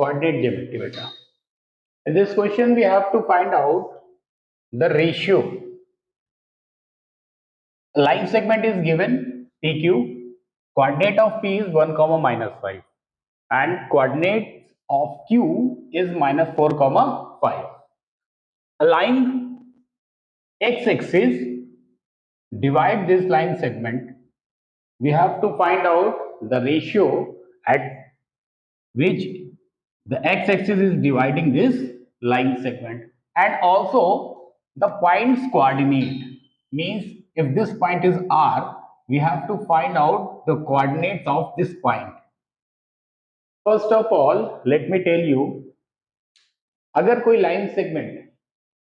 coordinate geometry beta. In this question we have to find out the ratio. A line segment is given PQ, coordinate of P is 1 comma minus 5 and coordinate of Q is minus 4 comma 5. A line x-axis divide this line segment. We have to find out the ratio at which the x-axis is dividing this line segment, and also the point's coordinate. Means if this point is R, we have to find out the coordinates of this point. First of all, let me tell you, अगर कोई line segment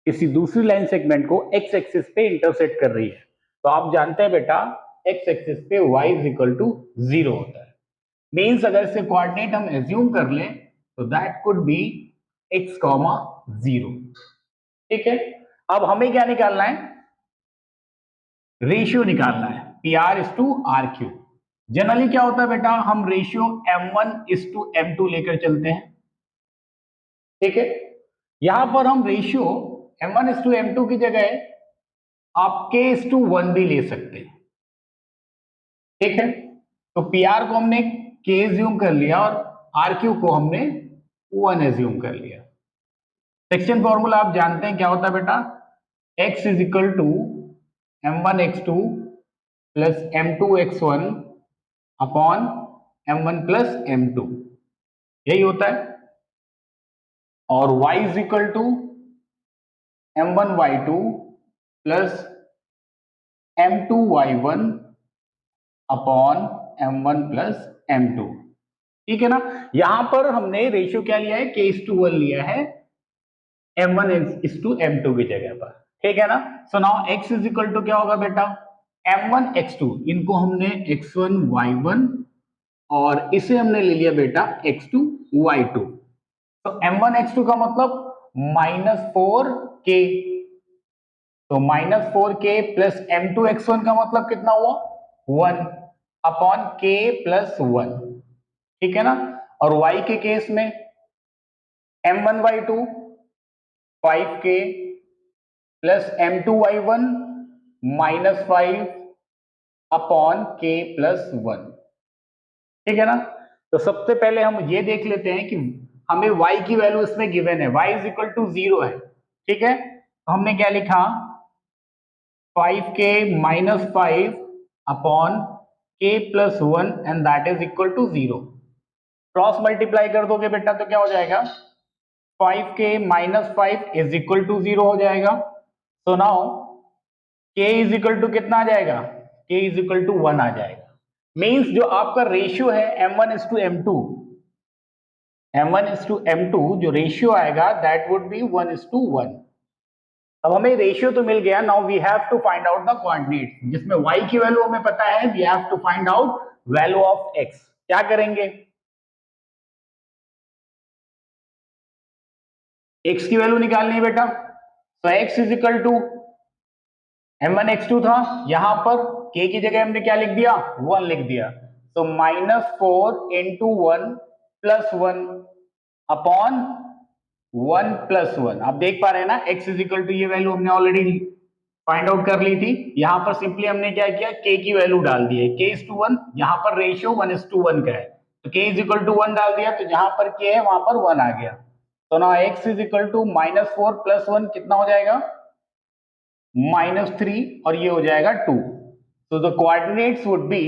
किसी दूसरी line segment को x axis पे intersect कर रही है, तो आप जानते हैं बेटा x एक्सिस पे y इज इक्वल टू 0 होता है. मीन्स अगर इसे कोऑर्डिनेट हम एज्यूम कर लें तो दैट कुड बी x, 0. ठीक है. अब हमें क्या निकालना है? रेशियो निकालना है. PR is to RQ. Generally क्या होता है बेटा, हम ratio M1 is to M2 लेकर चलते हैं. ठीक है. यहां पर हम ratio M1 is to M2 की जगह आप K इज टू 1 भी ले सकते हैं. ठीक है. तो PR को हमने K एज्यूम कर लिया और RQ को हमने 1 एज्यूम कर लिया. सेक्शन फॉर्मूला आप जानते हैं क्या होता है बेटा, x is equal to M1 x2 plus M2 x1 upon M1 plus M2, यही होता है. और y is equal to M1 y2 plus M2 y1 upon M1 plus M2. ठीक है ना. यहां पर हमने रेशियो क्या लिया है, k:1 लिया है M1 इज टू M2 की जगह पर. ठीक है ना. So now x is equal to क्या होगा बेटा, M1 x2, इनको हमने x1 y1 और इसे हमने ले लिया बेटा x2 y2. तो M1 x2 का मतलब -4k, तो -4k प्लस M2 x1 का मतलब कितना हुआ, 1 अपॉन k प्लस 1. ठीक है ना. और y के केस में M1 y2 5k plus M2 y1 -5 upon k plus 1. ठीक है ना. तो सबसे पहले हम ये देख लेते हैं कि हमें y की वैल्यू इसमें गिवन है, y इज इक्वल टू 0 है. ठीक है. तो हमने क्या लिखा, 5k minus 5 upon k plus 1 and that is equal to 0. Cross multiply कर दोगे बेटा तो क्या हो जाएगा, 5k minus 5 is equal to 0 हो जाएगा. So now k is equal to कितना आ जाएगा, k इज इक्वल टू 1 आ जाएगा. मीन्स जो आपका रेशियो है M1 is to M2, M1 is to M2 जो रेशियो आएगा that would be 1 is to 1. अब हमें रेशियो तो मिल गया. Now we have to find out the coordinate, जिसमें y की वैल्यू हमें पता है, we have to find out value of x. क्या करेंगे, x की वैल्यू निकालनी है बेटा. तो x is equal to M1 x2 था, यहां पर k की जगह हमने क्या लिख दिया, 1 लिख दिया. तो -4 इंटू 1 प्लस 1 अपॉन 1 प्लस 1. आप देख पा रहे हैं ना, x इज इक्वल टू ये वैल्यू हमने ऑलरेडी फाइंड आउट कर ली थी. यहां पर सिंपली हमने क्या किया, k की वैल्यू डाल दी है, k इज टू 1. यहां पर रेशियो 1 इज टू 1 का है, तो k इज इक्वल टू 1 डाल दिया, तो जहां पर k है वहां पर 1 आ गया. तो ना x is equal to -4 plus 1 कितना हो जाएगा, -3, और ये हो जाएगा 2. तो the coordinates would be,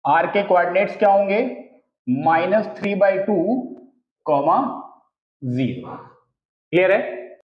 r के कोऑर्डिनेट्स क्या होंगे, -3/2, 0. क्लियर है.